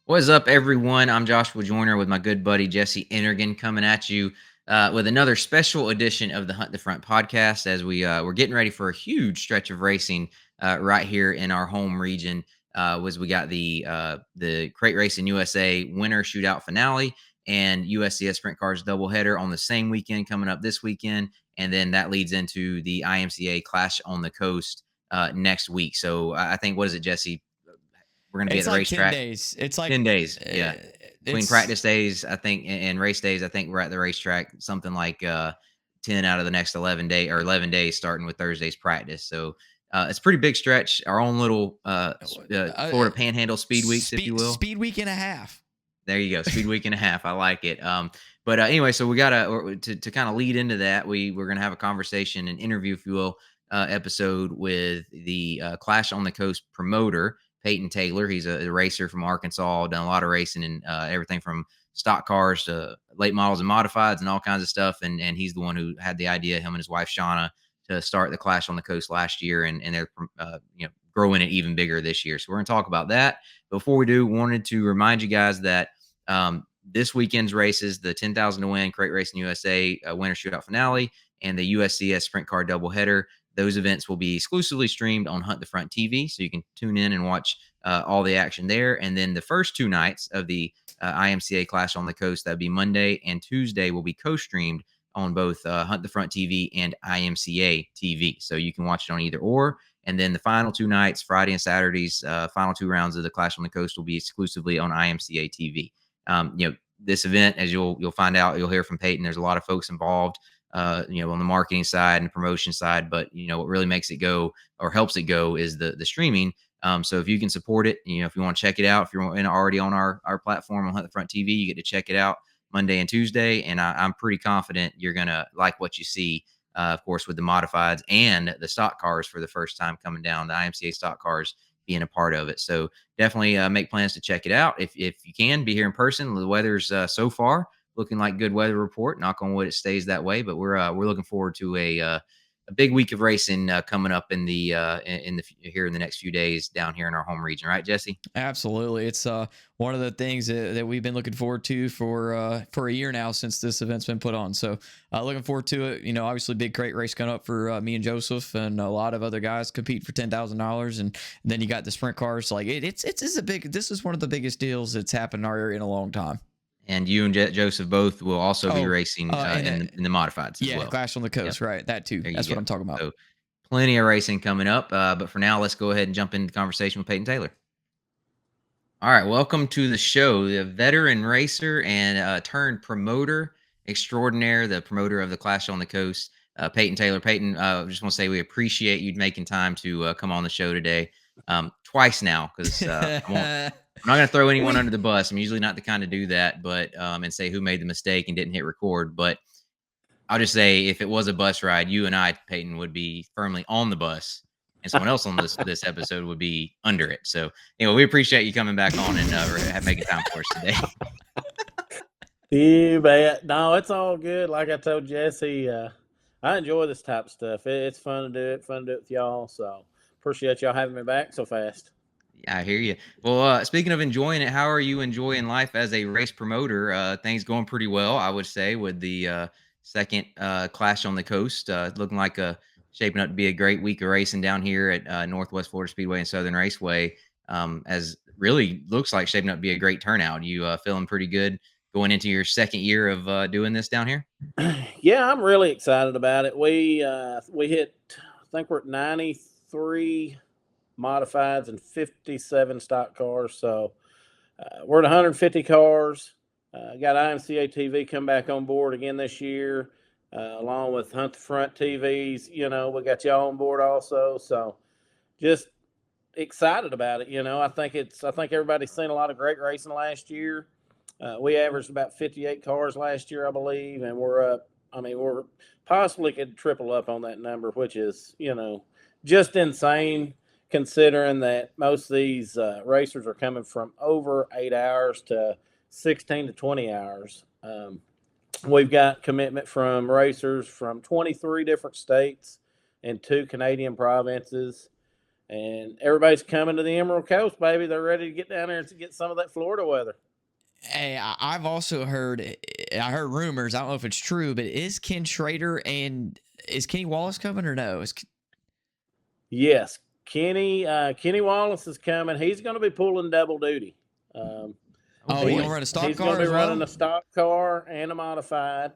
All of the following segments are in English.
What's up, everyone? I'm Joshua Joyner with my good buddy Jesse Energan coming at you with another special edition of the Hunt the Front podcast. As we're getting ready for a huge stretch of racing right here in our home region. Was we got the Crate Racing USA Winter Shootout finale and USCS Sprint Cars doubleheader on the same weekend coming up this weekend, and then that leads into the IMCA Clash on the Coast next week. So I think, what is it, Jesse? We're going to be at It's the like 10 racetrack. days. It's like 10 days, yeah. Between it's practice days, I think, and race days, I think we're at the racetrack something like 10 out of the next 11 days, starting with Thursday's practice. So it's a pretty big stretch. Our own little Florida Panhandle Speed Weeks, if you will. speed week and a half. There you go, Speed Week and a half. I like it. But anyway, so we gotta to kind of lead into that. We're gonna have a conversation, an interview, if you will, episode with the Clash on the Coast promoter, Peyton Taylor. He's a racer from Arkansas, done a lot of racing and everything from stock cars to late models and modifieds and all kinds of stuff. And he's the one who had the idea, him and his wife Shauna, to start the Clash on the Coast last year, and they're growing it even bigger this year. So we're gonna talk about that. Before we do, wanted to remind you guys that this weekend's races, the 10,000 to win Crate Racing USA Winter Shootout finale and the USCS Sprint Car doubleheader, those events will be exclusively streamed on Hunt the Front TV, so you can tune in and watch all the action there. And then the first two nights of the IMCA Clash on the Coast, that'd be Monday and Tuesday, will be co-streamed on both Hunt the Front TV and IMCA TV, so you can watch it on either or. And then the final two nights, Friday and Saturday's final two rounds of the Clash on the Coast, will be exclusively on IMCA TV. This event, as you'll find out, you'll hear from Payton, there's a lot of folks involved, on the marketing side and the promotion side. But what really makes it go or helps it go is the streaming. So if you can support it, if you want to check it out, if you're already on our platform on Hunt the Front TV, you get to check it out Monday and Tuesday. And I'm pretty confident you're gonna like what you see. Of course, with the modifieds and the stock cars for the first time coming down, the IMCA stock cars being a part of it. So definitely make plans to check it out. If you can be here in person, the weather's so far looking like good weather report. Knock on wood, it stays that way. But we're looking forward to a big week of racing coming up in the here in the next few days down here in our home region, right, Jesse? Absolutely. It's one of the things that we've been looking forward to for a year now since this event's been put on. So looking forward to it. Obviously big crate race coming up for me and Joseph, and a lot of other guys compete for $10,000. And then you got the sprint cars. Like it's a big. This is one of the biggest deals that's happened in our area in a long time. And you and Joseph both will also be racing in the modifieds as well. Yeah, Clash on the Coast, right? That too. That's what I'm talking about. So plenty of racing coming up. But for now, let's go ahead and jump into the conversation with Peyton Taylor. All right, welcome to the show, the veteran racer and turned promoter extraordinaire, the promoter of the Clash on the Coast, Peyton Taylor. Peyton, I just want to say we appreciate you making time to come on the show today, twice now, because I'm not going to throw anyone under the bus. I'm usually not the kind to do that, but and say who made the mistake and didn't hit record. But I'll just say, if it was a bus ride, you and I, Peyton, would be firmly on the bus, and someone else on this episode would be under it. So we appreciate you coming back on and making time for us today. You bet. No, it's all good. Like I told Jesse, I enjoy this type of stuff. It's fun to do it. Fun to do it with y'all. So appreciate y'all having me back so fast. I hear you. Well, speaking of enjoying it, how are you enjoying life as a race promoter? Things going pretty well, I would say, with the second Clash on the Coast, looking like shaping up to be a great week of racing down here at Northwest Florida Speedway and Southern Raceway. As really looks like shaping up to be a great turnout. You feeling pretty good going into your second year of doing this down here? Yeah, I'm really excited about it. We hit, I think we're at 93 modifieds and 57 stock cars. So we're at 150 cars. Got IMCA TV come back on board again this year, along with Hunt the Front TVs. We got y'all on board also. So just excited about it. I think everybody's seen a lot of great racing last year. We averaged about 58 cars last year, I believe, and we're up. I mean, we're possibly could triple up on that number, which is, just insane, considering that most of these racers are coming from over 8 hours to 16 to 20 hours. We've got commitment from racers from 23 different states and 2 Canadian provinces. and everybody's coming to the Emerald Coast, baby. They're ready to get down there to get some of that Florida weather. Hey, I've also heard, I heard rumors. I don't know if it's true, but is Ken Schrader and is Kenny Wallace coming or no? Yes, Kenny Wallace is coming. He's going to be pulling double duty. He's gonna run a stock car. He's going to be as running well? a stock car and a modified.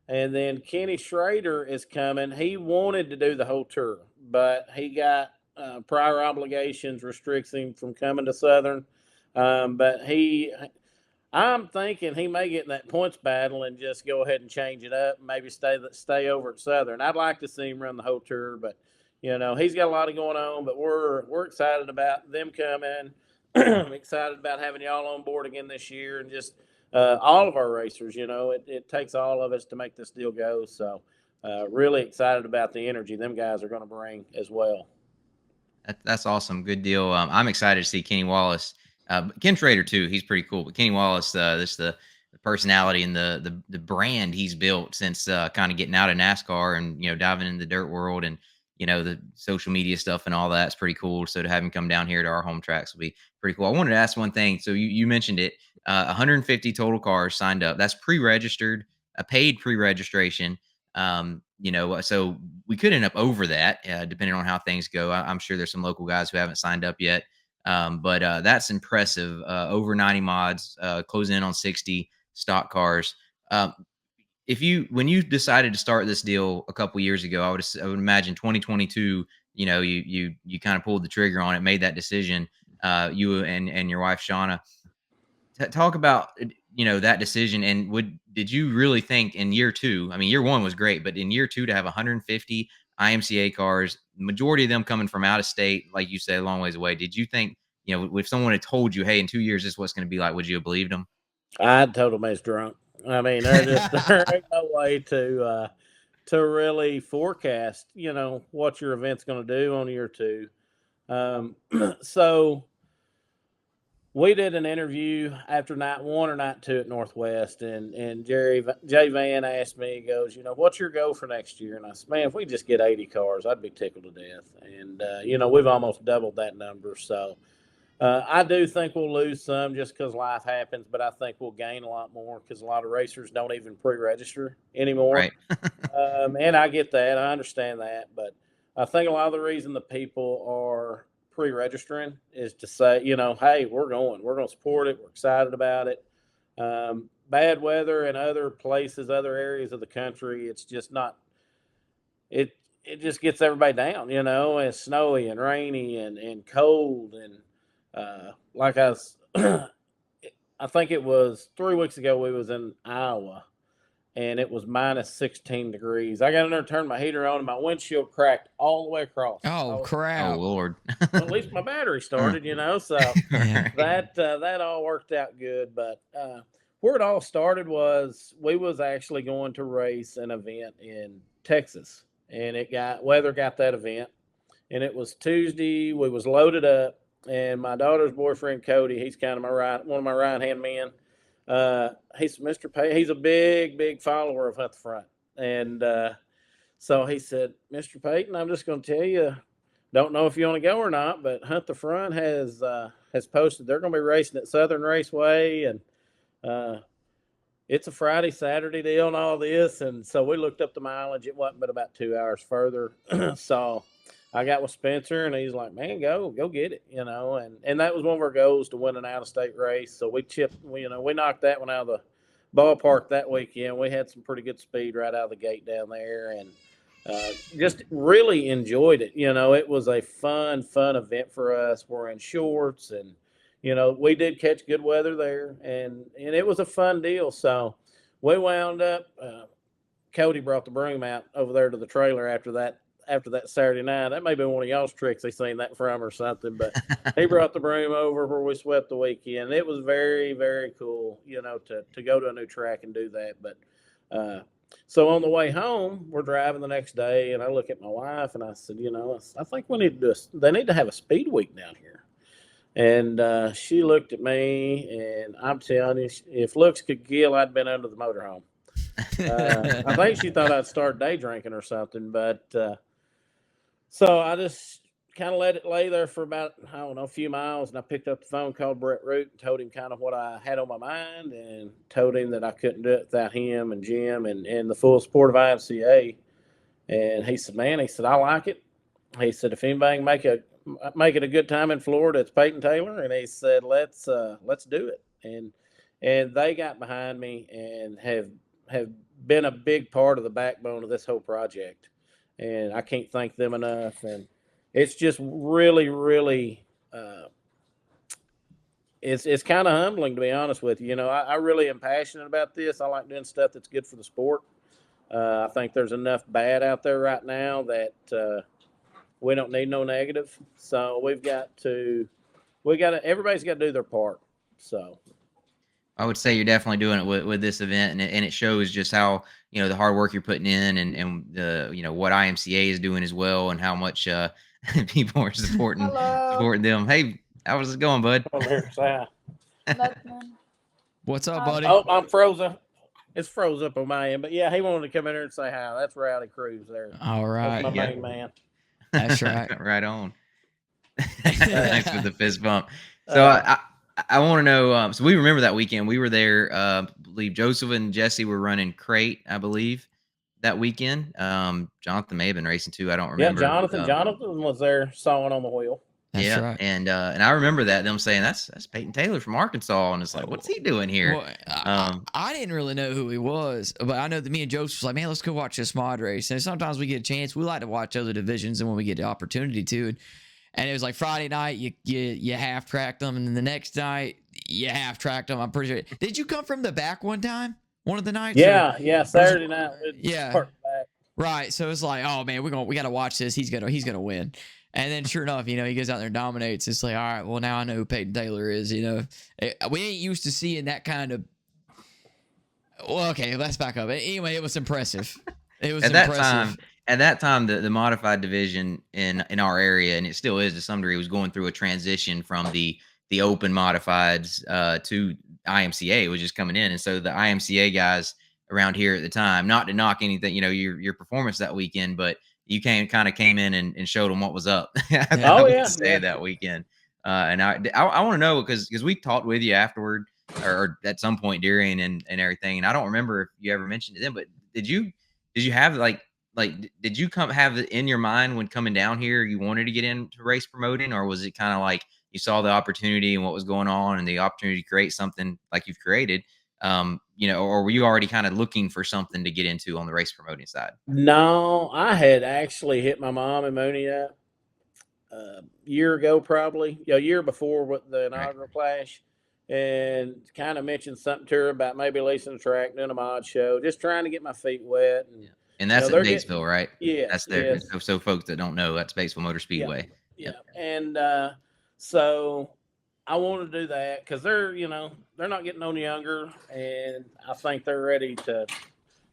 And then Kenny Schrader is coming. He wanted to do the whole tour, but he got prior obligations restricting him from coming to Southern. But I'm thinking he may get in that points battle and just go ahead and change it up, and maybe stay over at Southern. I'd like to see him run the whole tour, but he's got a lot going on. But we're excited about them coming. I'm excited about having y'all on board again this year, and just all of our racers. It takes all of us to make this deal go. So really excited about the energy them guys are going to bring as well. That's awesome. Good deal. I'm excited to see Kenny Wallace. Ken Schrader too. He's pretty cool. But Kenny Wallace, this the personality and the brand he's built since kind of getting out of NASCAR and diving into the dirt world and the social media stuff and all that's pretty cool. So to have him come down here to our home tracks will be pretty cool. I wanted to ask one thing. So you mentioned it. 150 total cars signed up. That's pre-registered, a paid pre-registration. So we could end up over that, depending on how things go. I'm sure there's some local guys who haven't signed up yet. But that's impressive. Over 90 mods, closing in on 60 stock cars. When you decided to start this deal a couple years ago, I would imagine 2022, you kind of pulled the trigger on it, made that decision, you and your wife, Shauna. Talk about, that decision. And did you really think in year two, I mean, year one was great, but in year two to have 150 IMCA cars, majority of them coming from out of state, like you say, a long ways away. Did you think, if someone had told you, hey, in 2 years, this is what's going to be like, would you have believed them? I'd told them I was drunk. I mean, there ain't no way to really forecast, what your event's going to do on year two. So we did an interview after night one or night two at Northwest, and Jay Van asked me, he goes, what's your goal for next year? And I said, man, if we just get 80 cars, I'd be tickled to death. And, we've almost doubled that number. So I do think we'll lose some just because life happens, but I think we'll gain a lot more because a lot of racers don't even pre-register anymore. Right. And I get that. I understand that. But I think a lot of the reason the people are pre-registering is to say, hey, we're going to support it. We're excited about it. Bad weather in other places, other areas of the country, it's just not, it just gets everybody down, it's snowy and rainy and cold. And like I think it was 3 weeks ago, we was in Iowa and it was minus 16 degrees. I got in there, turned my heater on, and my windshield cracked all the way across. Oh, crap. Oh, Lord. Well, at least my battery started, so that all worked out good. But where it all started was we was actually going to race an event in Texas, and weather got that event, and it was Tuesday. We was loaded up, and my daughter's boyfriend, Cody, he's kind of one of my right-hand men. He's Mr. Payton. He's a big follower of Hunt the Front. And so he said, Mr. Payton, I'm just going to tell you, don't know if you want to go or not, but Hunt the Front has posted they're going to be racing at Southern Raceway, and it's a Friday, Saturday deal and all this. And so we looked up the mileage. It wasn't but about 2 hours further. So I got with Spencer, and he's like, man, go get it, and that was one of our goals, to win an out-of-state race. So we knocked that one out of the ballpark that weekend. We had some pretty good speed right out of the gate down there, and just really enjoyed it. It was a fun event for us. We're in shorts, and, we did catch good weather there, and it was a fun deal. So we wound up, Cody brought the broom out over there to the trailer after that Saturday night. That may be one of y'all's tricks they seen that from or something, but he brought the broom over where we swept the weekend. It was very, very cool, to go to a new track and do that. But so on the way home, we're driving the next day, and I look at my wife and I said, I think they need to have a speed week down here. And she looked at me, and I'm telling you, if looks could kill, I'd been under the motorhome. I think she thought I'd start day drinking or something, but so I just kind of let it lay there for about, I don't know, a few miles. And I picked up the phone, called Brett Root, and told him kind of what I had on my mind, and told him that I couldn't do it without him and Jim and the full support of IMCA. And he said, man, he said, I like it. He said, if anybody can make it a good time in Florida, it's Peyton Taylor. And he said, let's do it. And they got behind me and have been a big part of the backbone of this whole project. And I can't thank them enough. And it's just really, really, it's kind of humbling, to be honest with you. You know, I really am passionate about this. I like doing stuff that's good for the sport. I think there's enough bad out there right now that we don't need no negative. So everybody's got to do their part. So I would say you're definitely doing it with this event, and it shows just how, the hard work you're putting in, and the, what IMCA is doing as well, and how much people are supporting them. Hey, how's it going, bud? over here, say hi. What's up, buddy? Oh, I'm frozen. It's froze up on my end, but yeah, he wanted to come in here and say hi. That's Rowdy Cruz there. All right, that's my main man. That's right. Right on. Thanks for the fist bump. So I want to know. So we remember that weekend. We were there. I believe Joseph and Jesse were running crate, I believe, that weekend. Jonathan may have been racing too. I don't remember. Yeah, Jonathan was there sawing on the wheel. That's right. And I remember them saying that's Peyton Taylor from Arkansas, and it's like, what's he doing here? Well, I didn't really know who he was, but I know that me and Joseph was like, man, let's go watch this mod race. And sometimes we get a chance. We like to watch other divisions, and when we get the opportunity to. And it was like Friday night, you half tracked them, and then the next night you half tracked them. I'm pretty sure. Did you come from the back one time? One of the nights? Yeah, Saturday night. Yeah, right. So it's like, oh man, we got to watch this. He's gonna win. And then sure enough, he goes out there and dominates. It's like, all right, well now I know who Peyton Taylor is. We ain't used to seeing that kind of. Well, okay, let's back up. Anyway, it was impressive. It was impressive. At that time, the modified division in our area, and it still is to some degree, was going through a transition from the open modifieds to IMCA. It was just coming in, and so the IMCA guys around here at the time, not to knock anything, your performance that weekend, but you came in and showed them what was up. That weekend. And I want to know because we talked with you afterward or at some point during and everything, and I don't remember if you ever mentioned it then, but did you have did you have it in your mind when coming down here you wanted to get into race promoting, or was it kind of like you saw the opportunity and what was going on and the opportunity to create something like you've created, or were you already kind of looking for something to get into on the race promoting side? No, I had actually hit my mom and Mooney up a year ago, probably a year before with the inaugural clash, and kind of mentioned something to her about maybe leasing a track, doing a mod show, just trying to get my feet wet. And that's at Batesville, right? Yeah. That's there. Yes. So folks that don't know, that's Batesville Motor Speedway. Yeah. And so I want to do that because they're not getting no younger, and I think they're ready to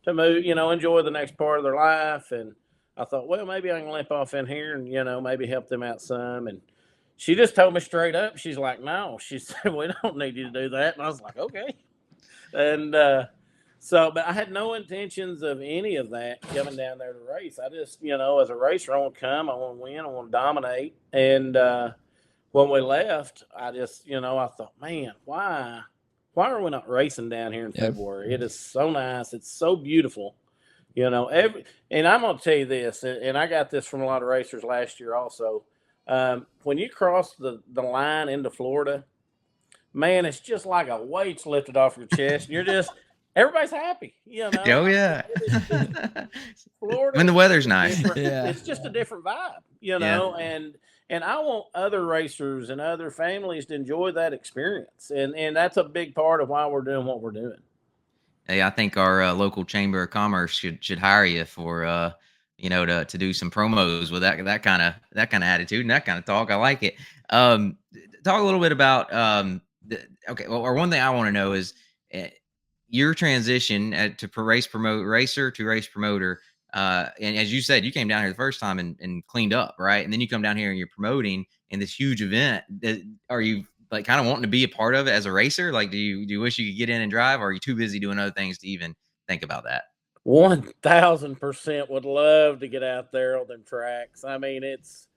move, enjoy the next part of their life. And I thought, well, maybe I can limp off in here and, maybe help them out some. And she just told me straight up, she's like, no, she said, we don't need you to do that. And I was like, okay. And, but I had no intentions of any of that coming down there to race. I just, as a racer, I want to come, I want to win, I want to dominate. And when we left, I just, I thought, man, why are we not racing down here in February? It is so nice. It's so beautiful. And I'm going to tell you this, and I got this from a lot of racers last year also. When you cross the line into Florida, man, it's just like a weight's lifted off your chest. And you're just – everybody's happy, Oh yeah. Florida, when the weather's nice. It's just a different vibe, and I want other racers and other families to enjoy that experience, and that's a big part of why we're doing what we're doing. Hey, I think our local chamber of commerce should hire you for to do some promos with that kind of attitude and that kind of talk. I like it. Talk a little bit about one thing I want to know is your transition to racer to race promoter. And as you said, you came down here the first time and cleaned up, right? And then you come down here and you're promoting in this huge event. Are you like kind of wanting to be a part of it as a racer? Like, do you wish you could get in and drive, or are you too busy doing other things to even think about that? 1000% would love to get out there on them tracks. I mean, it's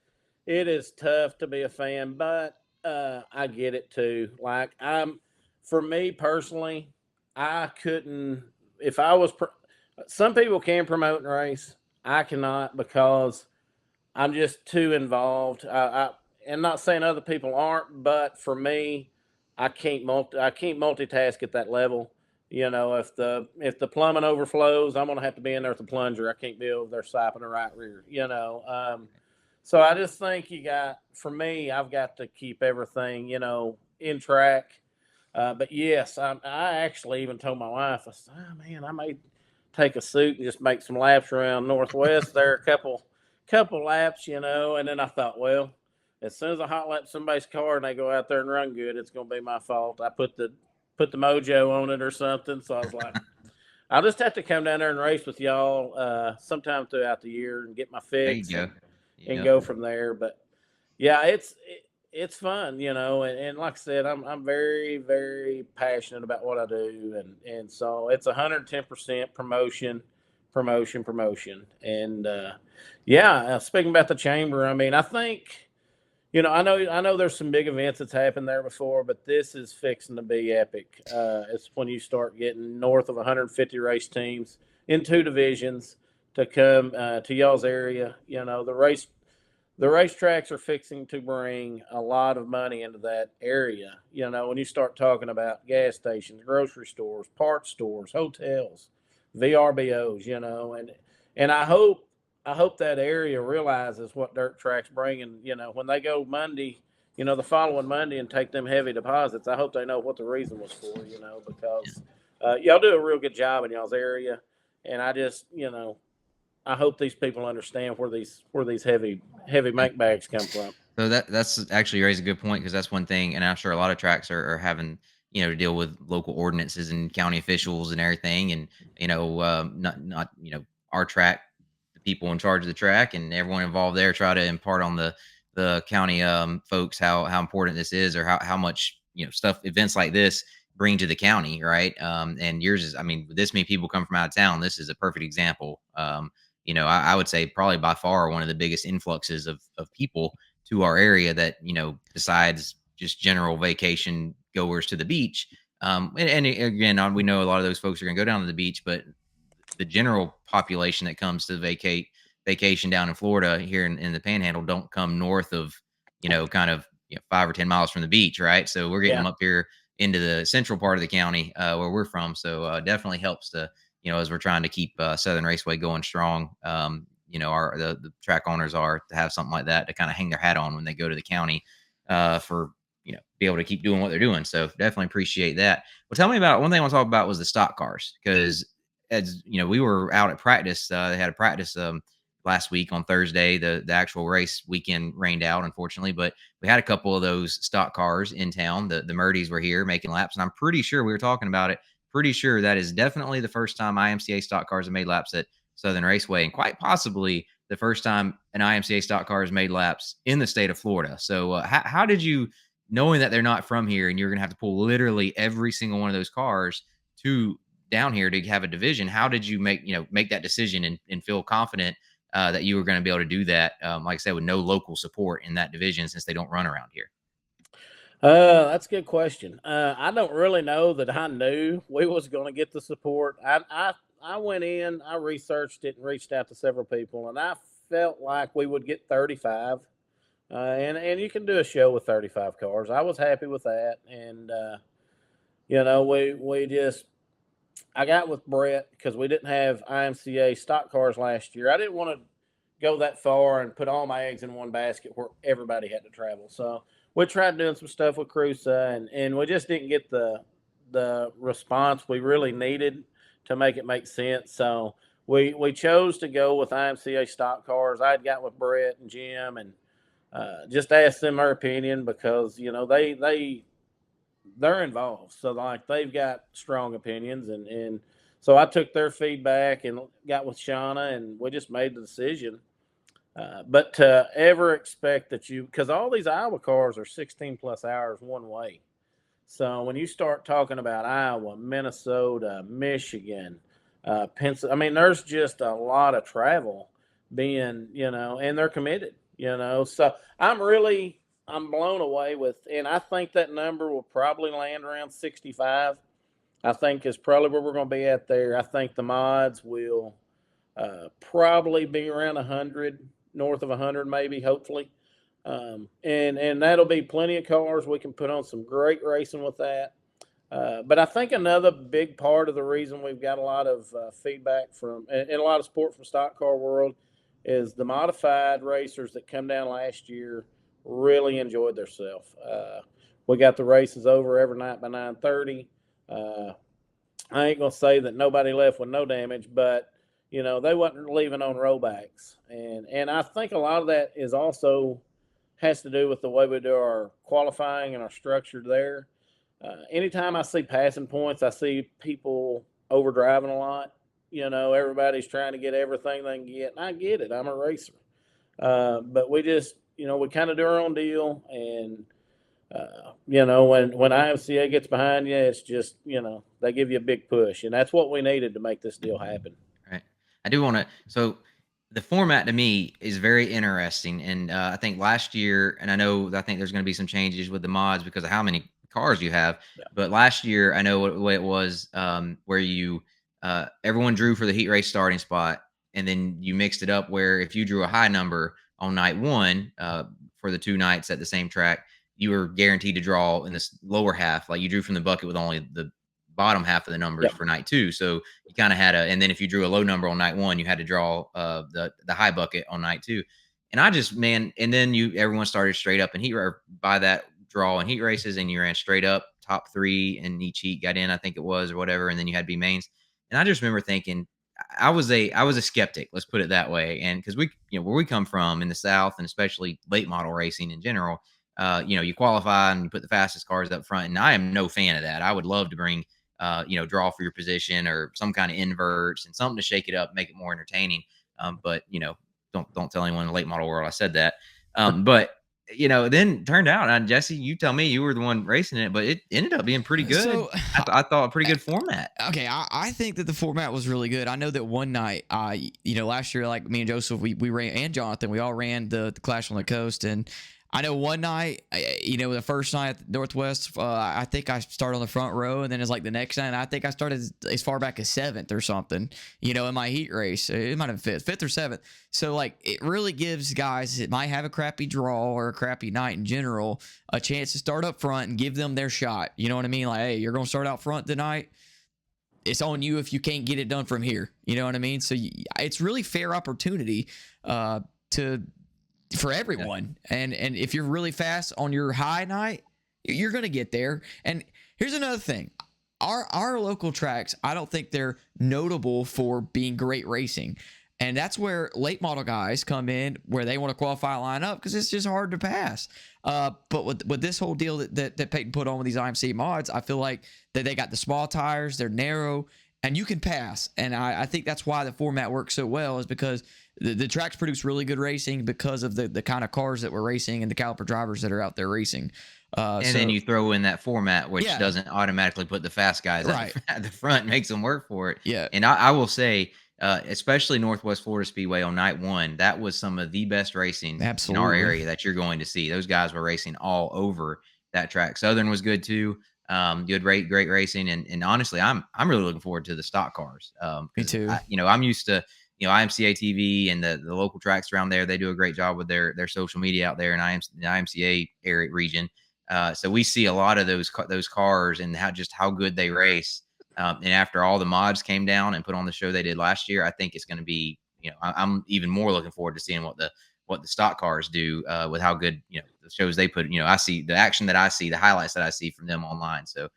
it is tough to be a fan, but I get it too. Like for me personally, I couldn't if I was. Some people can promote and race. I cannot because I'm just too involved. And not saying other people aren't, but for me, I can't multitask at that level. You know, if the plumbing overflows, I'm gonna have to be in there with the plunger. I can't be over there siping the right rear. So I just think for me, I've got to keep everything, in track. But yes, I actually even told my wife, I said, oh man, I may take a suit and just make some laps around Northwest there, a couple laps, and then I thought, well, as soon as I hot lap somebody's car and they go out there and run good, it's gonna be my fault. I put the mojo on it or something. So I was like, I'll just have to come down there and race with y'all sometime throughout the year and get my There you fix go. and Yeah. go from there. But yeah, it's fun, and like I said, I'm very, very passionate about what I do, and so it's 110% promotion. And yeah, speaking about the chamber, I mean, I think. I know there's some big events that's happened there before, but this is fixing to be epic. It's when you start getting north of 150 race teams in two divisions to come to y'all's area. The racetracks are fixing to bring a lot of money into that area. When you start talking about gas stations, grocery stores, parts stores, hotels, VRBOs, and I hope that area realizes what dirt tracks bringing. When they go Monday, the following Monday and take them heavy deposits. I hope they know what the reason was for. Because y'all do a real good job in y'all's area, and I just, I hope these people understand where these heavy make bags come from. So that's actually raised a good point because that's one thing, and I'm sure a lot of tracks are having to deal with local ordinances and county officials and everything, and not our track, the people in charge of the track, and everyone involved there try to impart on the county folks how important this is or how much stuff events like this bring to the county, right? And yours is, I mean, with this many people come from out of town, this is a perfect example. I would say probably by far one of the biggest influxes of people to our area that besides just general vacation goers to the beach. And again, we know a lot of those folks are going to go down to the beach, but the general population that comes to vacation down in Florida here in the Panhandle don't come north of kind of 5 or 10 miles from the beach, right? So we're getting Yeah. them up here into the central part of the county where we're from. So definitely helps to as we're trying to keep Southern Raceway going strong. Our the track owners are to have something like that to kind of hang their hat on when they go to the county for be able to keep doing what they're doing. So definitely appreciate that. Well, tell me about one thing I want to talk about was the stock cars because as we were out at practice. They had a practice last week on Thursday. The actual race weekend rained out, unfortunately, but we had a couple of those stock cars in town. The Murdies were here making laps, and I'm pretty sure we were talking about it. Pretty sure that is definitely the first time IMCA stock cars have made laps at Southern Raceway, and quite possibly the first time an IMCA stock car has made laps in the state of Florida. So, how did you, knowing that they're not from here, and you're going to have to pull literally every single one of those cars to down here to have a division? How did you make that decision and feel confident that you were going to be able to do that? Like I said, with no local support in that division since they don't run around here. That's a good question. I don't really know that I knew we was going to get the support. I went in, I researched it and reached out to several people, and I felt like we would get 35. And you can do a show with 35 cars. I was happy with that, and we just I got with Brett because we didn't have IMCA stock cars last year. I didn't want to go that far and put all my eggs in one basket where everybody had to travel. So we tried doing some stuff with Cruza, and we just didn't get the response we really needed to make it make sense. So we chose to go with IMCA stock cars. I had got with Brett and Jim and just asked them their opinion because they're involved. So like they've got strong opinions and so I took their feedback and got with Shauna and we just made the decision. But to ever expect that because all these Iowa cars are 16 plus hours one way. So when you start talking about Iowa, Minnesota, Michigan, Pennsylvania, I mean, there's just a lot of travel being, and they're committed. So I'm blown away with, and I think that number will probably land around 65. I think is probably where we're going to be at there. I think the mods will probably be around 100, north of 100, maybe, hopefully. And that'll be plenty of cars. We can put on some great racing with that. But I think another big part of the reason we've got a lot of feedback from and a lot of support from stock car world is the modified racers that come down last year really enjoyed themselves. We got the races over every night by 9:30. I ain't gonna say that nobody left with no damage, but they wasn't leaving on rollbacks, and I think a lot of that is also has to do with the way we do our qualifying and our structure there. Anytime I see passing points, I see people overdriving a lot. Everybody's trying to get everything they can get, and I get it. I'm a racer, but we just we kind of do our own deal, and when IMCA gets behind you, it's just they give you a big push, and that's what we needed to make this deal happen. Right. I do want to. So the format to me is very interesting, and I think last year, and I think there's going to be some changes with the mods because of how many cars you have. Yeah. But last year, I know what the way it was, where you everyone drew for the heat race starting spot, and then you mixed it up where if you drew a high number on night one for the 2 nights at the same track, you were guaranteed to draw in this lower half. Like you drew from the bucket with only the bottom half of the numbers Yep. for night 2. So you kind of had and then if you drew a low number on night 1, you had to draw the high bucket on night 2. And and then everyone started straight up in heat by that draw in heat races, and you ran straight up top 3 in each heat, got in, I think it was, or whatever. And then you had B mains. And I just remember thinking, I was a skeptic, let's put it that way. And because where we come from in the South, and especially late model racing in general, you qualify and you put the fastest cars up front. And I am no fan of that. I would love to bring, draw for your position or some kind of inverts and something to shake it up, make it more entertaining. But don't tell anyone in the late model world I said that. But then turned out, and Jesse, you tell me, you were the one racing it, but it ended up being pretty good. So I thought a pretty good format. Okay, I think that the format was really good. I know that one night, last year, like me and Joseph, we ran, and Jonathan, we all ran the Clash on the Coast, and I know one night, the first night at Northwest, I think I started on the front row, and then it's like the next night, I think I started as far back as 7th or something, in my heat race. It might have been 5th or 7th. So, it really gives guys that might have a crappy draw or a crappy night in general a chance to start up front and give them their shot. You know what I mean? Like, hey, you're going to start out front tonight. It's on you if you can't get it done from here. You know what I mean? So, it's really fair opportunity for everyone. And if you're really fast on your high night, you're going to get there. And here's another thing. Our local tracks, I don't think they're notable for being great racing. And that's where late model guys come in, where they want to qualify, line up, because it's just hard to pass. But with this whole deal that Peyton put on with these IMC mods, I feel like that they got the small tires, they're narrow, and you can pass. And I think that's why the format works so well, is because the tracks produce really good racing because of the kind of cars that we're racing and the caliper drivers that are out there racing. Then you throw in that format, which doesn't automatically put the fast guys at the front, makes them work for it. Yeah. And I will say, especially Northwest Florida Speedway on night 1, that was some of the best racing in our area that you're going to see. Those guys were racing all over that track. Southern was good too. You had great racing, and honestly, I'm really looking forward to the stock cars. Me too. I'm used to IMCA TV and the local tracks around there. They do a great job with their social media out there in the IMCA area region. So we see a lot of those cars and how good they race. And after all the mods came down and put on the show they did last year, I think it's going to be, I'm even more looking forward to seeing what the stock cars do with how good, the shows they put. I see the action that I see, the highlights that I see from them online. So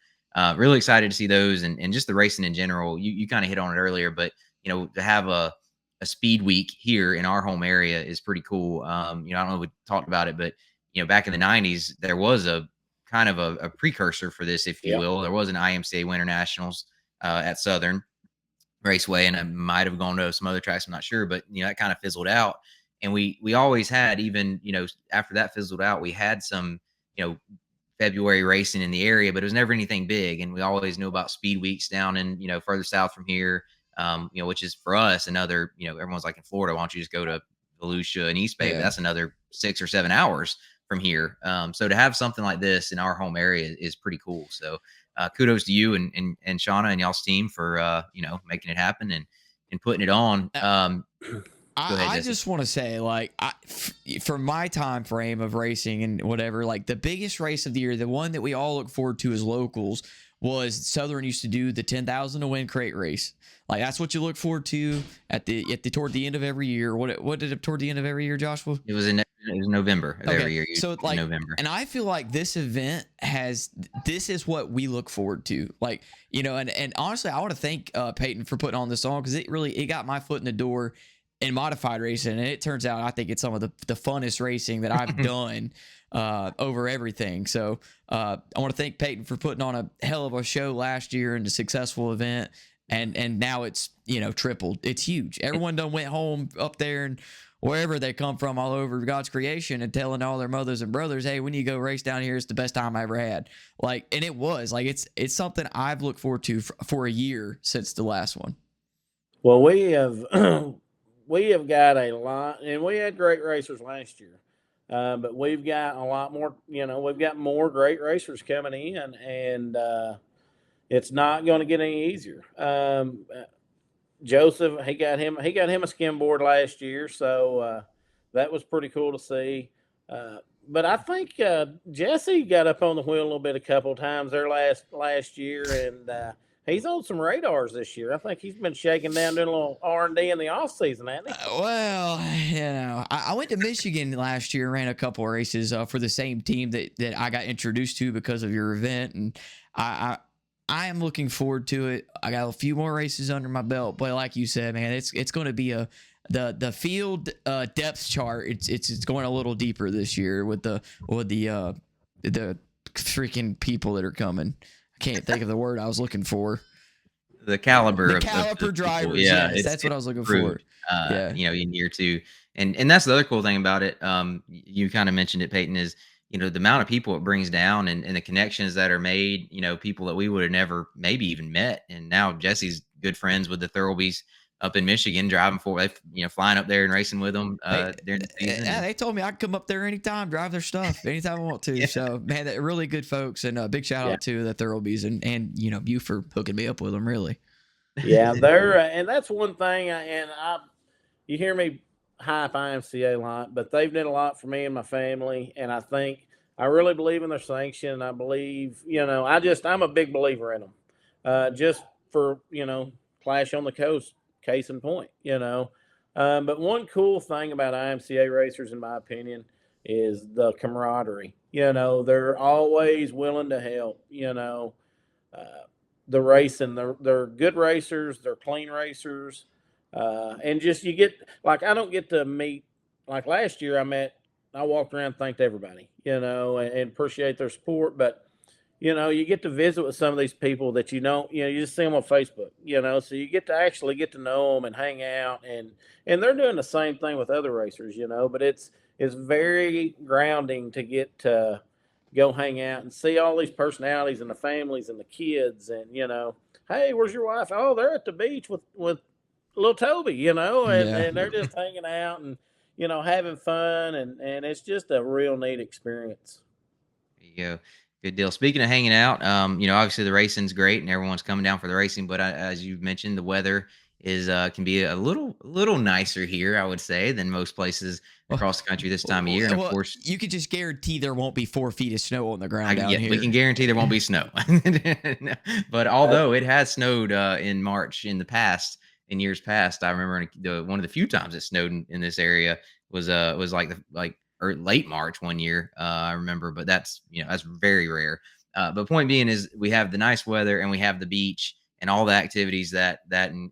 really excited to see those and just the racing in general. You kind of hit on it earlier, but to have a speed week here in our home area is pretty cool. I don't know if we talked about it, but back in the 90s, there was a kind of a precursor for this, if you will. There was an IMCA Winter Nationals at Southern Raceway, and I might have gone to some other tracks, I'm not sure, but that kind of fizzled out. And we always had, even after that fizzled out, we had some February racing in the area, but it was never anything big. And we always knew about speed weeks down in further south from here, which is for us another, everyone's like, in Florida, why don't you just go to Volusia and East Bay? Yeah. But that's another 6 or 7 hours from here. So to have something like this in our home area is pretty cool. So kudos to you and Shauna and y'all's team for making it happen and putting it on. Go ahead, I Jesse. just want to say, like, for my time frame of racing and whatever, like the biggest race of the year, the one that we all look forward to as locals, was Southern used to do the 10,000 to win crate race. Like that's what you look forward to at the toward the end of every year. What did it toward the end of every year, Joshua? It was November of every year. So like November. And I feel like this event this is what we look forward to. Like, and honestly, I want to thank Peyton for putting on this song, because it got my foot in the door in modified racing, and it turns out I think it's some of the funnest racing that I've done over everything. So I want to thank Peyton for putting on a hell of a show last year and a successful event. And now it's, tripled. It's huge. Everyone done went home up there and wherever they come from all over God's creation and telling all their mothers and brothers, hey, when you go race down here, it's the best time I ever had. Like, and it was like, it's something I've looked forward to for a year since the last one. Well, we have got a lot, and we had great racers last year. But we've got a lot more, we've got more great racers coming in, and it's not going to get any easier. Joseph, he got him a skimboard last year, so that was pretty cool to see. But I think Jesse got up on the wheel a little bit a couple of times there last year, and he's on some radars this year. I think he's been shaking down, doing a little R&D in the off season, hasn't he? Well, I went to Michigan last year, ran a couple of races for the same team that I got introduced to because of your event, and I am looking forward to it. I got a few more races under my belt, but like you said, man, it's going to be the field depth chart. It's going a little deeper this year with the freaking people that are coming. I can't think of the word I was looking for. The caliber of drivers. Yeah, yes, that's what I was looking for. In year two, and that's the other cool thing about it. You kind of mentioned it, Peyton, is the amount of people it brings down and the connections that are made. People that we would have never maybe even met, and now Jesse's good friends with the Thurlbys up in Michigan, driving flying up there and racing with them during the season. Yeah, they told me I could come up there anytime, drive their stuff anytime I want to. Yeah. So, man, they're really good folks, and a big shout out to the Thurlbys and you for hooking me up with them, really. Yeah, they're and that's one thing. You hear me hype IMCA a lot, but they've done a lot for me and my family, and I really believe in their sanction. I believe, I'm a big believer in them. Just for Clash on the Coast. Case in point, but one cool thing about IMCA racers, in my opinion, is the camaraderie. They're always willing to help. The racing, they're good racers, they're clean racers, and just I don't get to meet, like last year I walked around and thanked everybody, and appreciate their support, but you get to visit with some of these people that you just see them on Facebook, so you get to know them and hang out, and they're doing the same thing with other racers, but it's very grounding to get to go hang out and see all these personalities and the families and the kids, and hey, where's your wife? Oh, they're at the beach with little Toby, and they're just hanging out and having fun, and it's just a real neat experience. There you go. Good deal. Speaking of hanging out, obviously the racing's great and everyone's coming down for the racing, but as you mentioned, the weather can be a little nicer here, I would say, than most places across the country this time of year. And of course, you can just guarantee there won't be 4 feet of snow on the ground down here. We can guarantee there won't be snow. But although it has snowed in March in years past, I remember one of the few times it snowed in this area was or late March one year, I remember, but that's very rare. But point being is we have the nice weather and we have the beach and all the activities that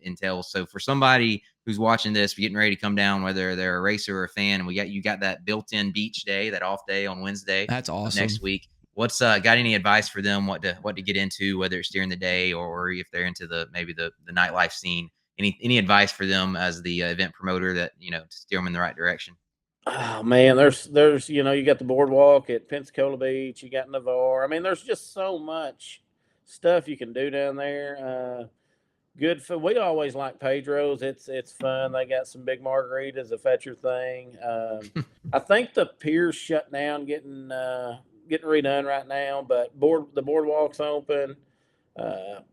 entails. So for somebody who's watching this, getting ready to come down, whether they're a racer or a fan, and you got that built-in beach day, that off day on Wednesday. That's awesome. Next week. What's got any advice for them? What to get into, whether it's during the day or if they're into the nightlife scene? Any advice for them as the event promoter that to steer them in the right direction? Oh man, there's you got the boardwalk at Pensacola Beach, you got Navarre. I mean, there's just so much stuff you can do down there. good food. We always like Pedro's. It's fun. They got some big margaritas if that's your thing. I think the pier's shut down, getting redone right now, but the boardwalk's open.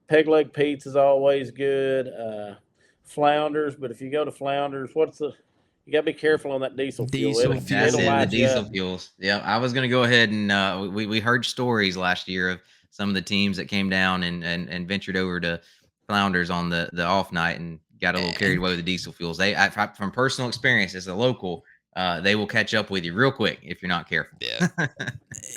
Peg leg pizza is always good. Flounders, but if you go to Flounders, you got to be careful on that diesel fuel. Diesel That's It'll fuel. it, the light you diesel up. fuels. Yeah, I was gonna go ahead and we heard stories last year of some of the teams that came down and ventured over to Flounders on the off night and got a little carried And away with the diesel fuels. From personal experience as a local, they will catch up with you real quick if you're not careful. yeah,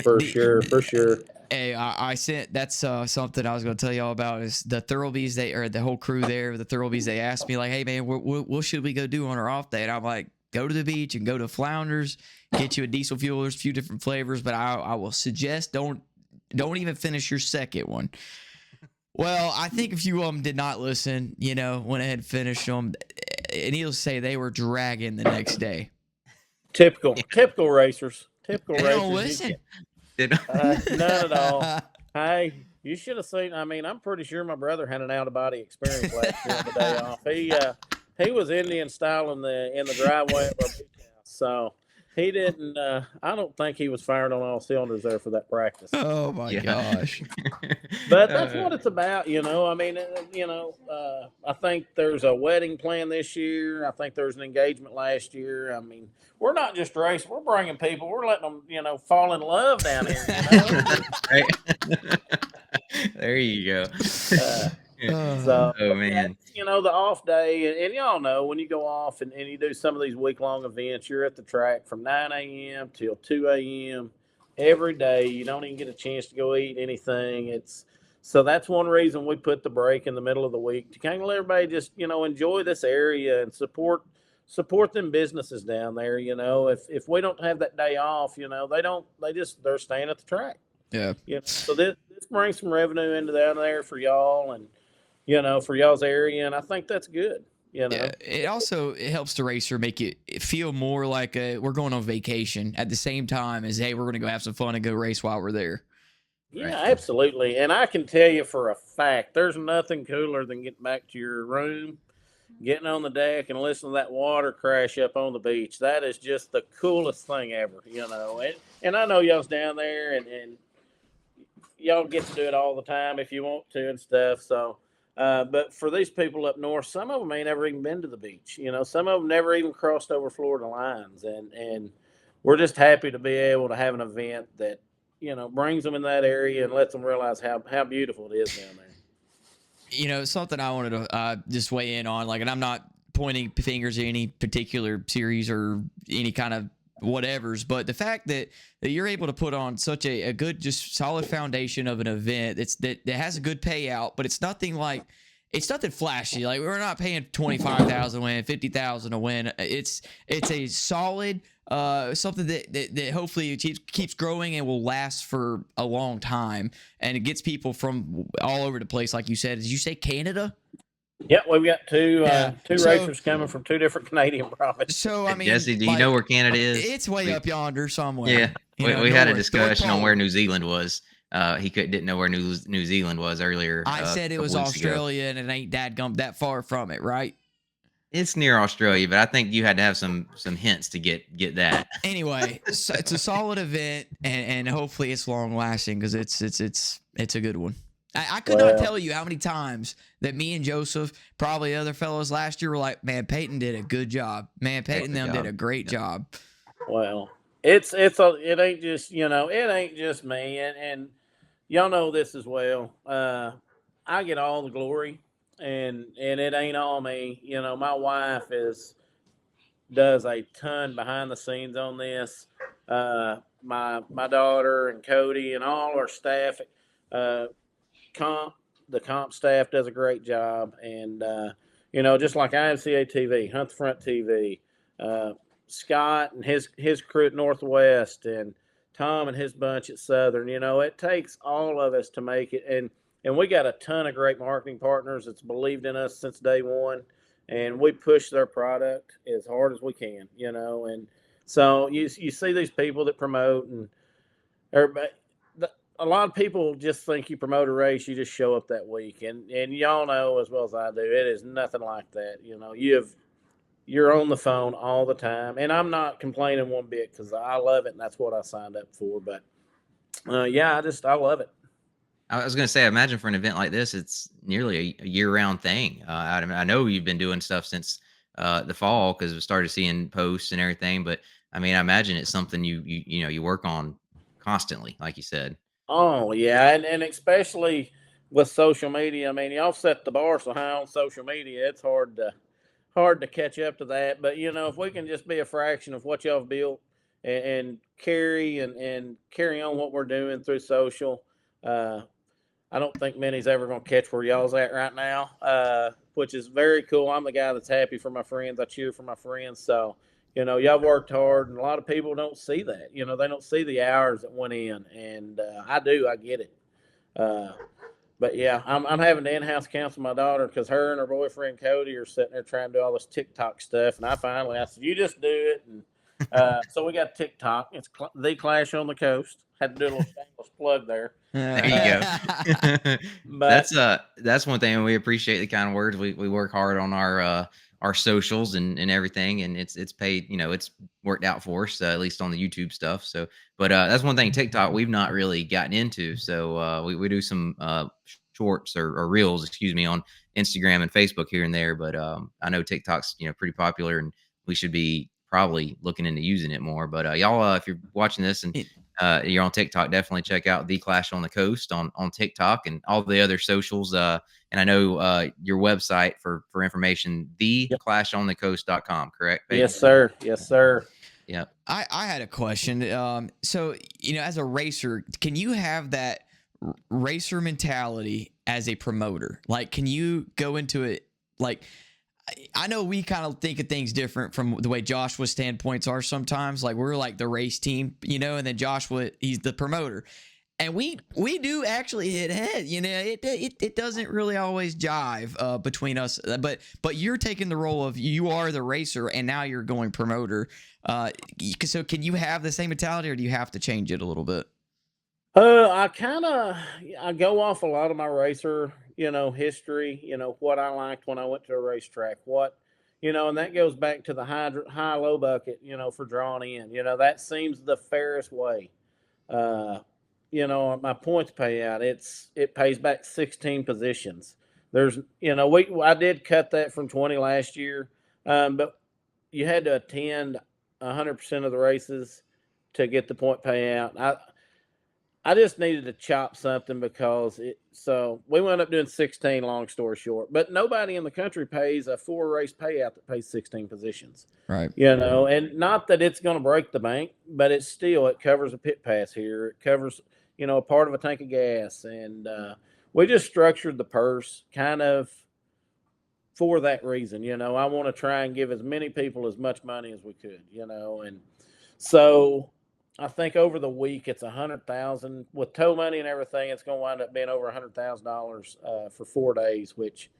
For the sure, for sure. Hey, I sent that's something I was going to tell y'all about is the Thoroughbees. The whole crew there, the Thoroughbees. They asked me like, "Hey man, what should we go do on our off day?" And I'm like, "Go to the beach and go to Flounders, get you a diesel fuel. There's a few different flavors, but I will suggest don't even finish your second one." Well, I think a few of them did not listen. Went ahead and finished them, and needless to say, they were dragging the next day. Typical racers. Typical They racers. don't listen. None at all. Hey, you should have seen. I mean, I'm pretty sure my brother had an out of body experience last year on the day off. He was Indian style in the driveway of our beach house, so he didn't. I don't think he was firing on all cylinders there for that practice. Oh my gosh! But that's what it's about, I mean, I think there's a wedding plan this year. I think there's an engagement last year. I mean, we're not just racing; we're bringing people. We're letting them, fall in love down here. Right. There you go. So, Oh man. the off day, and y'all know when you go off and you do some of these week-long events, you're at the track from 9 a.m. till 2 a.m. every day. You don't even get a chance to go eat anything. So that's one reason we put the break in the middle of the week to kind of let everybody just, enjoy this area and support them businesses down there. If we don't have that day off, they're staying at the track. Yeah. So this brings some revenue into down there for y'all and, for y'all's area. And I think that's good. Yeah, it helps the racer make it feel more like we're going on vacation at the same time as, hey, we're going to go have some fun and go race while we're there. Yeah, right. Absolutely. And I can tell you for a fact, there's nothing cooler than getting back to your room, getting on the deck and listening to that water crash up on the beach. That is just the coolest thing ever, And I know y'all's down there and y'all get to do it all the time if you want to and stuff. So, but for these people up north, some of them ain't ever even been to the beach. Some of them never even crossed over Florida lines. And we're just happy to be able to have an event that, brings them in that area and lets them realize how beautiful it is down there. Something I wanted to just weigh in on, and I'm not pointing fingers at any particular series or any kind of whatevers, but the fact that you're able to put on such a good, just solid foundation of an event that has a good payout, but it's nothing flashy. Like, we're not paying $25,000 a win, $50,000 a win. It's a solid something that hopefully keeps growing and will last for a long time, and it gets people from all over the place. Like you said, did you say Canada? Yeah, we've got two racers coming from two different Canadian provinces. So I mean, Jesse, do you know where Canada is? It's way up yonder somewhere. Yeah, we had a discussion on where New Zealand was. He didn't know where New Zealand was earlier. I said it was Australia, and it ain't that far from it, right? It's near Australia, but I think you had to have some hints to get that. Anyway, so it's a solid event, and hopefully it's long lasting because it's a good one. I could not tell you how many times that me and Joseph, probably other fellows last year, were like, "Man, Payton did a good job. Man, Payton did a great job." Well, it ain't just me, and y'all know this as well. I get all the glory, and it ain't all me. My wife does a ton behind the scenes on this. My daughter and Cody and all our staff. The comp staff does a great job, and just like IMCA TV, Hunt the Front TV, Scott and his crew at Northwest, and Tom and his bunch at Southern. It takes all of us to make it, and we got a ton of great marketing partners that's believed in us since day one, and we push their product as hard as we can. And so you see these people that promote and everybody. a lot of people just think you promote a race, you just show up that week, and y'all know as well as I do, it is nothing like that. You're on the phone all the time, and I'm not complaining one bit because I love it, and that's what I signed up for. But yeah, I love it. I was gonna say, imagine for an event like this, it's nearly a year-round thing. I know you've been doing stuff since the fall because we started seeing posts and everything. But I mean, I imagine it's something you work on constantly, like you said. Oh yeah, and especially with social media. I mean, y'all set the bar so high on social media, it's hard to catch up to that. But if we can just be a fraction of what y'all have built and carry and carry on what we're doing through social, I don't think many's ever going to catch where y'all's at right now, which is very cool. I'm the guy that's happy for my friends. I cheer for my friends. So, y'all worked hard, and a lot of people don't see that. They don't see the hours that went in, and I do. I get it. Uh, but yeah, I'm having to in-house counsel my daughter because her and her boyfriend Cody are sitting there trying to do all this TikTok stuff, and I said, "You just do it." And so we got TikTok. It's the Clash on the Coast. Had to do a little shameless plug there. There you go. But That's one thing, and we appreciate the kind of words. We work hard on our socials and everything, and it's paid. It's worked out for us, at least on the YouTube stuff. So, but that's one thing TikTok we've not really gotten into. So we do some shorts or reels, excuse me, on Instagram and Facebook here and there. But I know TikTok's pretty popular, and we should be probably looking into using it more. But y'all, if you're watching this and you're on TikTok, definitely check out The Clash on the Coast on TikTok and all the other socials. And I know your website for information, theclashonthecoast.com, correct, Peyton? yes, sir. Yes, sir. Yeah. I had a question. So, as a racer, can you have that racer mentality as a promoter? Like, can you go into it? Like, I know we kind of think of things different from the way Joshua's standpoints are sometimes. Like, we're like the race team, and then Joshua, he's the promoter. And we do actually hit head, it doesn't really always jive between us. But you're taking the role of you are the racer, and now you're going promoter. So can you have the same mentality, or do you have to change it a little bit? I go off a lot of my racer, history, what I liked when I went to a racetrack, and that goes back to the high low bucket, for drawing in, that seems the fairest way. Uh, my points payout, it pays back 16 positions. There's, I did cut that from 20 last year. But you had to attend 100% of the races to get the point payout. I just needed to chop something because so we wound up doing 16, long story short. But nobody in the country pays a 4-race payout that pays 16 positions. Right. And not that it's going to break the bank, but it covers a pit pass here. It covers, a part of a tank of gas. And we just structured the purse kind of for that reason. I want to try and give as many people as much money as we could, and so I think over the week it's 100,000 with tow money and everything. It's going to wind up being over $100,000 for 4 days, which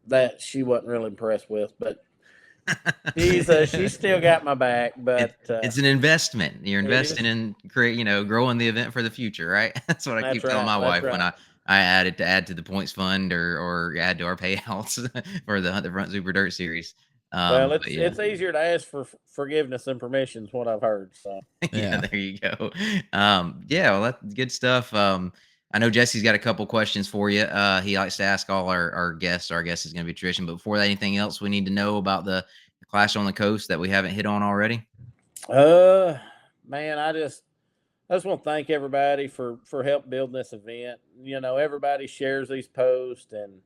that she wasn't really impressed with. But she's still got my back. But it's an investment. You're investing in growing the event for the future, right? That's what I keep telling my wife when I add to the points fund or add to our payouts for the Hunt the Front Super Dirt Series. Well, it's easier to ask for forgiveness than permission is what I've heard. So yeah, there you go. Well, that's good stuff. I know Jesse's got a couple questions for you. He likes to ask all our guests. Our guest is going to be tradition. But before that, anything else we need to know about the Clash on the Coast that we haven't hit on already? Man, I just want to thank everybody for help building this event. Everybody shares these posts, and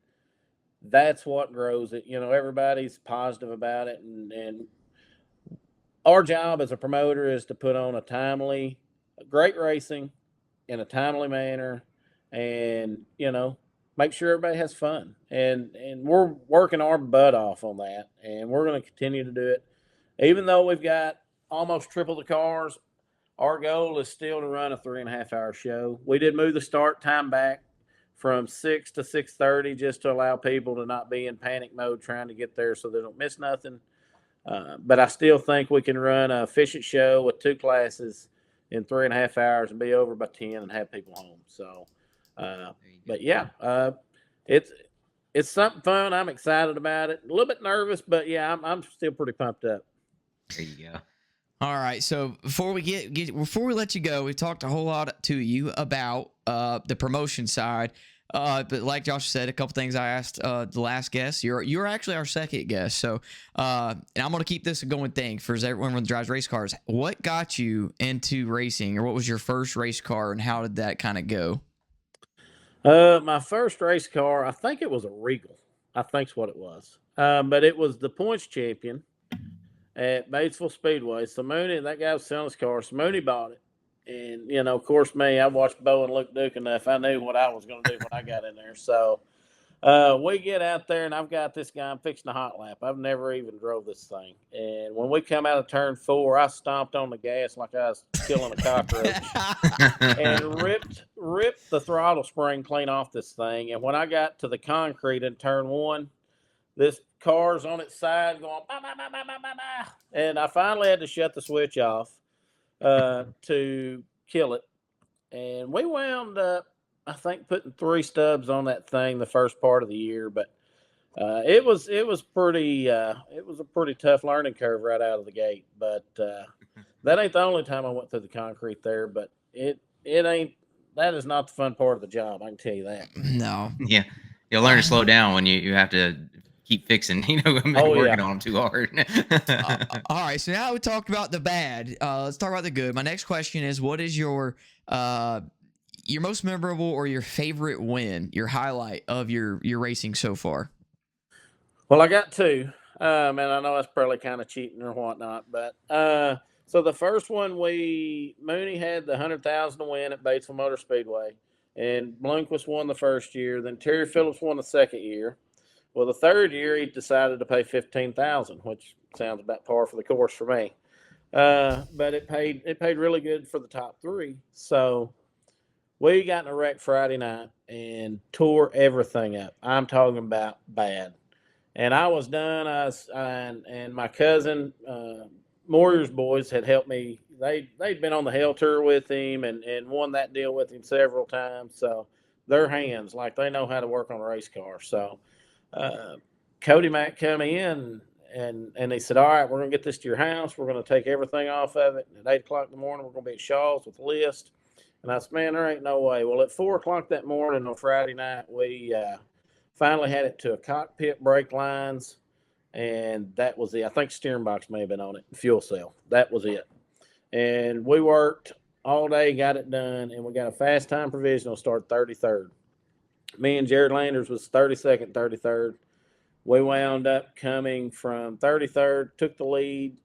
that's what grows it. Everybody's positive about it, and our job as a promoter is to put on great racing in a timely manner, and make sure everybody has fun. And we're working our butt off on that, and we're going to continue to do it. Even though we've got almost triple the cars, our goal is still to run a 3.5-hour show. We did move the start time back from 6 to 6:30 just to allow people to not be in panic mode trying to get there so they don't miss nothing. But I still think we can run an efficient show with 2 classes in 3.5 hours and be over by 10 and have people home. So, but yeah, it's something fun. I'm excited about it. A little bit nervous, but yeah, I'm still pretty pumped up. There you go. All right. So before we before we let you go, we talked a whole lot to you about the promotion side. But like Josh said, a couple things I asked the last guest. You're actually our second guest. So and I'm gonna keep this a going thing for everyone that drives race cars. What got you into racing, or what was your first race car, and how did that kind of go? My first race car, I think it was a Regal. I think's what it was. But it was the points champion at Batesville Speedway. So Mooney, that guy was selling his car. So Mooney bought it. And, you know, of course, me, I watched Bo and Luke Duke enough. I knew what I was going to do when I got in there. So we get out there, and I've got this guy. I'm fixing a hot lap. I've never even drove this thing. And when we come out of turn 4, I stomped on the gas like I was killing a cockroach and ripped the throttle spring clean off this thing. And when I got to the concrete in turn 1, this car's on its side going, bah, bah, bah, bah, bah, bah, bah. And I finally had to shut the switch off to kill it. And we wound up, I think, putting 3 stubs on that thing the first part of the year. But it was a pretty tough learning curve right out of the gate. But that ain't the only time I went through the concrete there. But it ain't. That is not the fun part of the job. I can tell you that. No. Yeah, you'll learn to slow down when you have to keep fixing. Working on them too hard. All right. So now we talked about the bad. Let's talk about the good. My next question is, what is your most memorable or your favorite win, your highlight of your racing so far? Well, I got 2. And I know that's probably kind of cheating or whatnot, but so the first one, Mooney had the 100,000 to win at Batesville Motor Speedway, and Blomquist won the first year. Then Terry Phillips won the second year. Well, the third year he decided to pay 15,000, which sounds about par for the course for me. But it paid really good for the top 3. So we got in a wreck Friday night and tore everything up. I'm talking about bad. And I was done. And my cousin, Moyer's boys had helped me. They'd been on the Hell Tour with him and won that deal with him several times. So their hands, like they know how to work on a race car. So Cody Mack come in and they said, all right, we're going to get this to your house. We're going to take everything off of it. And at 8 o'clock in the morning, we're going to be at Shaw's with a list. And I said, man, there ain't no way. Well, at 4 o'clock that morning on Friday night, we finally had it to a cockpit, brake lines, and that was it. I think steering box may have been on it, fuel cell. That was it. And we worked all day, got it done, and we got a fast time provisional start 33rd. Me and Jared Landers was 32nd, 33rd. We wound up coming from 33rd, took the lead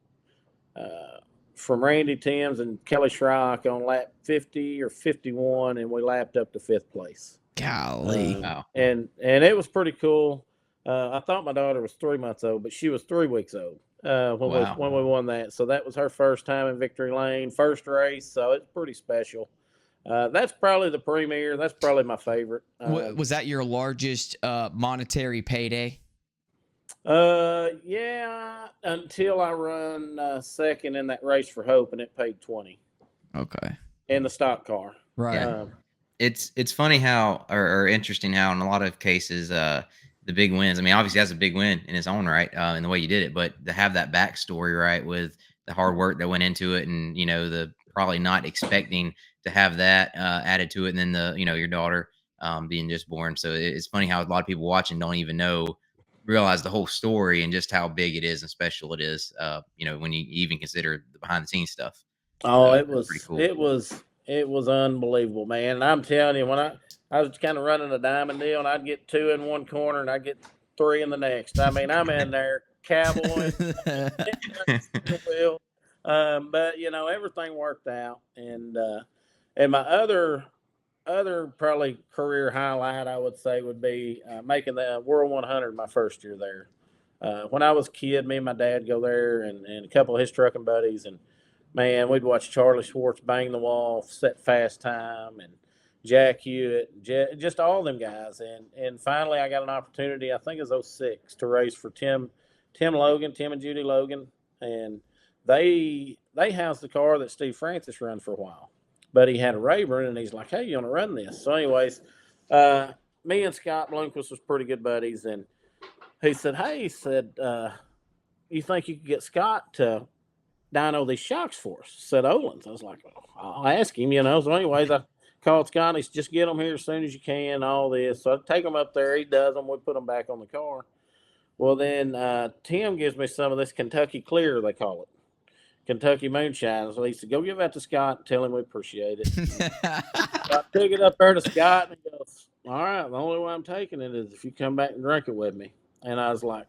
from Randy Timms and Kelly Schrock on lap 50 or 51, and we lapped up to 5th place. Golly. Wow. And it was pretty cool. I thought my daughter was 3 months old, but she was 3 weeks old when we won that. So that was her first time in victory lane, first race. So it's pretty special. That's probably the premier. That's probably my favorite. Was that your largest monetary payday? Yeah, until I run second in that race for Hope, and it paid 20. Okay. In the stock car. Right. Yeah. It's funny how, or interesting how, in a lot of cases, the big wins. I mean, obviously that's a big win in its own right, in the way you did it, but to have that backstory, right, with the hard work that went into it, and the probably not expecting to have that added to it, and then your daughter being just born. So it's funny how a lot of people watching don't even realize the whole story and just how big it is and special it is. When you even consider the behind the scenes stuff. Oh, So it was pretty cool. it was unbelievable, man. And I'm telling you, when I was kind of running a diamond deal, and I'd get 2 in one corner and I'd get 3 in the next. I mean, I'm in there cowboy. But everything worked out, and my other probably career highlight, I would say, would be making the World 100 my first year there. When I was a kid, me and my dad go there, and a couple of his trucking buddies, and man, we'd watch Charlie Schwartz bang the wall, set fast time, and Jack Hewitt, just all them guys. And finally, I got an opportunity, I think it was 06, to race for Tim and Judy Logan. And they housed the car that Steve Francis run for a while, but he had a Rayburn, and he's like, "Hey, you want to run this?" So, anyways, me and Scott Bloomquist was pretty good buddies, and he said, "Hey," he said, "you think you could get Scott to dyno these shocks for us?" Said Owens. I was like, "I'll ask him," So, anyways, I called Scott. And he said, "Just get them here as soon as you can." All this, so I take them up there. He does them. We put them back on the car. Well, then Tim gives me some of this Kentucky Clear, they call it. Kentucky moonshine. So he said, "Go give that to Scott and tell him we appreciate it." So I took it up there to Scott, and he goes, "All right, the only way I'm taking it is if you come back and drink it with me." And I was like,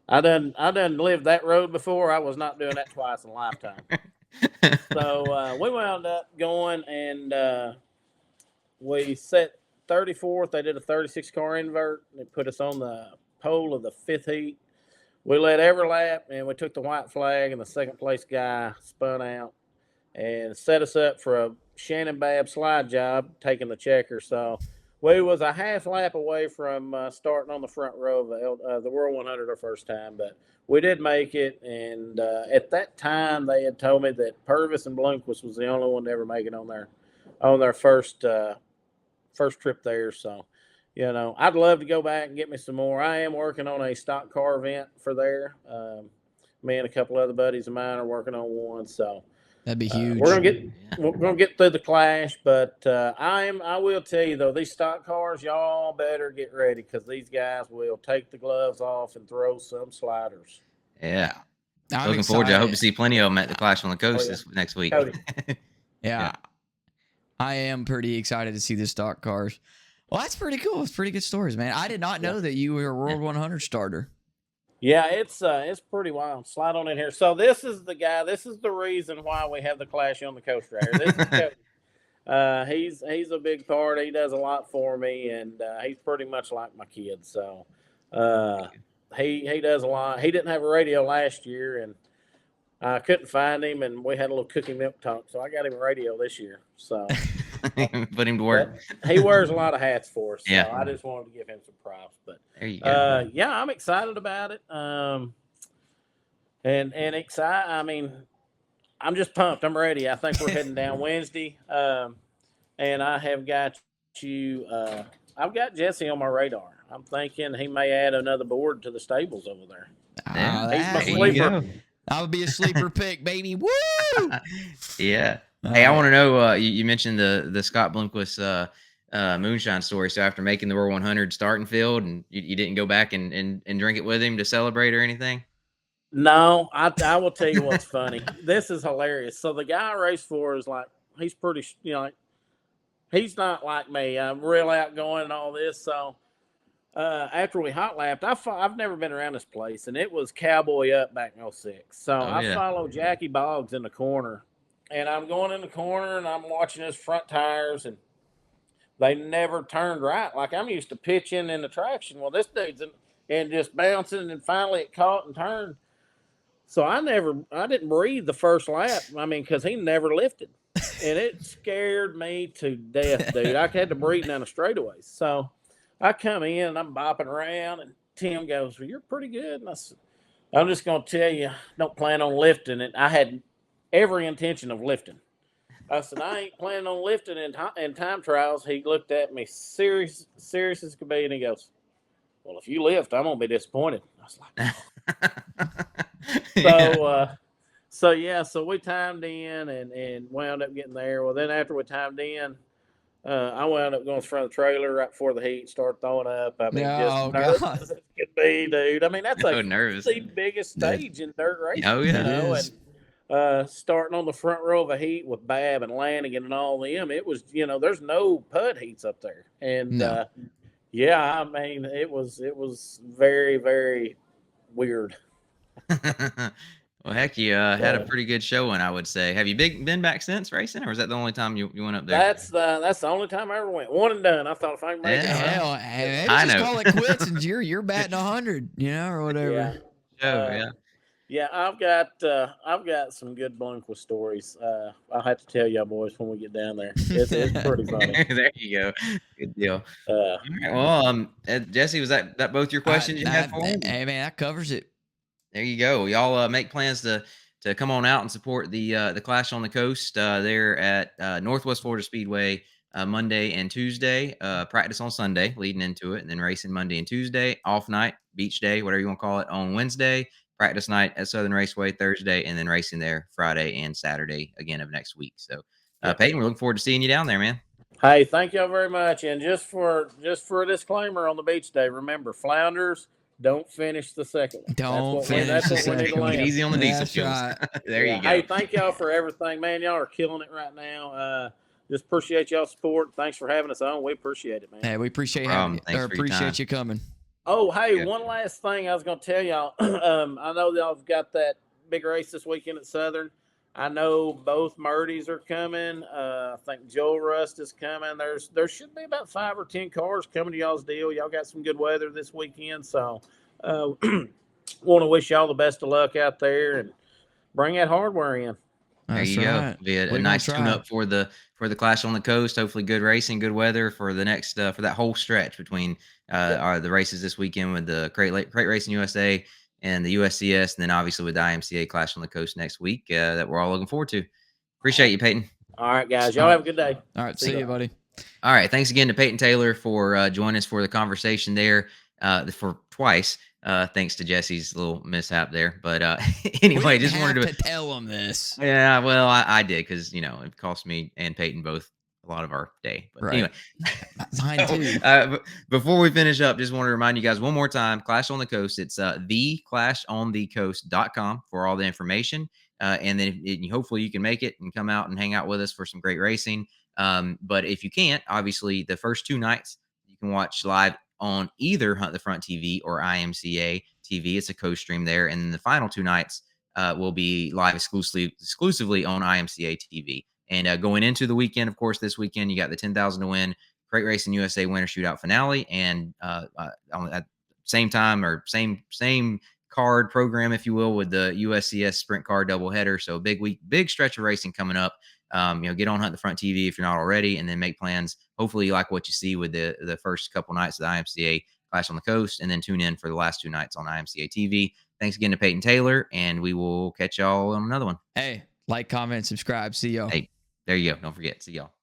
I done lived that road before. I was not doing that twice in a lifetime. So we wound up going, and we set 34th. They did a 36 car invert. They put us on the pole of the 5th heat. We led every lap, and we took the white flag, and the second place guy spun out and set us up for a Shannon Babb slide job, taking the checker. So we was a half lap away from starting on the front row of the World 100 our first time, but we did make it. And at that time, they had told me that Purvis and Bloomquist was the only one to ever make it on their first trip there. So, I'd love to go back and get me some more. I am working on a stock car event for there. Me and a couple other buddies of mine are working on one. So that'd be huge. We're gonna get through the Clash, but I will tell you though, these stock cars, y'all better get ready, because these guys will take the gloves off and throw some sliders. Yeah, I'm looking forward to. I hope to see plenty of them at the Clash on the Coast this next week. Yeah, I am pretty excited to see the stock cars. Well, that's pretty cool. It's pretty good stories, man. I did not know that you were a World 100 starter. Yeah, it's pretty wild. Slide on in here. So this is the guy. This is the reason why we have the Clash on the Coast right here. This is Cody. He's a big part. He does a lot for me, and he's pretty much like my kid. So he does a lot. He didn't have a radio last year, and I couldn't find him, and we had a little cookie milk talk. So I got him a radio this year. So. Put him to work. He wears a lot of hats for us. So yeah. I just wanted to give him some props. But there you go. Yeah, I'm excited about it. And excited. I mean, I'm just pumped. I'm ready. I think we're heading down Wednesday. And I have got I've got Jesse on my radar. I'm thinking he may add another board to the stables over there. He's my sleeper. I would be a sleeper pick, baby. Woo! Yeah. Hey, I want to know. You mentioned the Scott Bloomquist moonshine story. So after making the World 100 starting field, and you didn't go back and drink it with him to celebrate or anything? No, I will tell you what's funny. This is hilarious. So the guy I race for is like, he's pretty, he's not like me. I'm real outgoing and all this. So after we hot lapped, I've never been around this place, and it was Cowboy Up back in 06. So I followed Jackie Boggs in the corner. And I'm going in the corner, and I'm watching his front tires, and they never turned right. Like, I'm used to pitching in the traction. Well, this dude's and just bouncing, and finally it caught and turned. So I didn't breathe the first lap. I mean, because he never lifted. And it scared me to death, dude. I had to breathe down the straightaways. So I come in, and I'm bopping around, and Tim goes, "Well, you're pretty good." And I said, "I'm just going to tell you, don't plan on lifting it." I had every intention of lifting. I said, "I ain't planning on lifting in time trials." He looked at me serious as could be, and he goes, "Well, if you lift, I'm gonna be disappointed." I was like, so we timed in and wound up getting there. Well, then after we timed in, I wound up going to the front of the trailer right before the heat, started throwing up. I mean, just nervous as it could be, dude. I mean, that's the biggest stage in dirt racing. Oh yeah. Starting on the front row of a heat with Babb and Lanigan and all them, it was, there's no PUD heats up there. And I mean, it was very, very weird. Well, heck, you had a pretty good showing, I would say. Have you been back since racing, or was that the only time you went up there? That's the only time I ever went. One and done. I thought if I can make it. Hell, I just call it quits, and you're batting 100, or whatever. Yeah. Yeah, I've got some good Bloomquist stories. I'll have to tell y'all boys when we get down there. It's pretty funny. There you go. Good deal. All right, well, Jesse, was that both your questions you had for him? Hey man, that covers it. There you go. Y'all make plans to to come on out and support the Clash on the Coast. They're at Northwest Florida Speedway Monday and Tuesday. Practice on Sunday, leading into it, and then racing Monday and Tuesday. Off night, beach day, whatever you want to call it, on Wednesday. Practice night at Southern Raceway Thursday, and then racing there Friday and Saturday again of next week. So, Peyton, we're looking forward to seeing you down there, man. Hey, thank y'all very much. And just for a disclaimer on the beach day, remember, flounders don't finish the second one. Don't finish the second one. Get easy on the diesel That's fuels. right. There you go. Hey, thank y'all for everything, man. Y'all are killing it right now. Just appreciate y'all's support. Thanks for having us on. We appreciate it, man. Hey, we appreciate having you, or appreciate you coming. Oh, hey, one last thing I was going to tell y'all. I know y'all have got that big race this weekend at Southern. I know both Murdy's are coming. I think Joel Rust is coming. There should be about 5 or 10 cars coming to y'all's deal. Y'all got some good weather this weekend, so want to wish y'all the best of luck out there and bring that hardware in. There you go. Be a nice tune-up for the Clash on the Coast. Hopefully, good racing, good weather for the next for that whole stretch between the races this weekend with the Crate Racing USA and the USCS, and then obviously with the IMCA Clash on the Coast next week that we're all looking forward to. Appreciate you, Peyton. All right, guys. Y'all have a good day. All right. See you, buddy. All right. Thanks again to Peyton Taylor for joining us for the conversation there for twice. Thanks to Jesse's little mishap there. But anyway, just wanted to tell him this. Yeah, well, I did because, it cost me and Peyton both a lot of our day. But anyway, mine too. Before we finish up, just want to remind you guys one more time, Clash on the Coast. It's theclashonthecoast.com for all the information. And then hopefully you can make it and come out and hang out with us for some great racing. But if you can't, obviously the first 2 nights you can watch live on either Hunt the Front TV or IMCA TV. It's a co-stream there. And then the final 2 nights will be live exclusively on IMCA TV. And going into the weekend, of course, this weekend, you got the 10,000 to win Crate Racing USA Winter Shootout Finale. And at same time or same card program, if you will, with the USCS Sprint Car doubleheader. So big week, big stretch of racing coming up. Get on Hunt the Front TV if you're not already, and then make plans. Hopefully you like what you see with the first couple nights of the IMCA Clash on the Coast, and then tune in for the last 2 nights on IMCA TV. Thanks again to Peyton Taylor, and we will catch y'all on another one. Hey, like, comment, subscribe. See y'all. Hey, there you go. Don't forget. See y'all.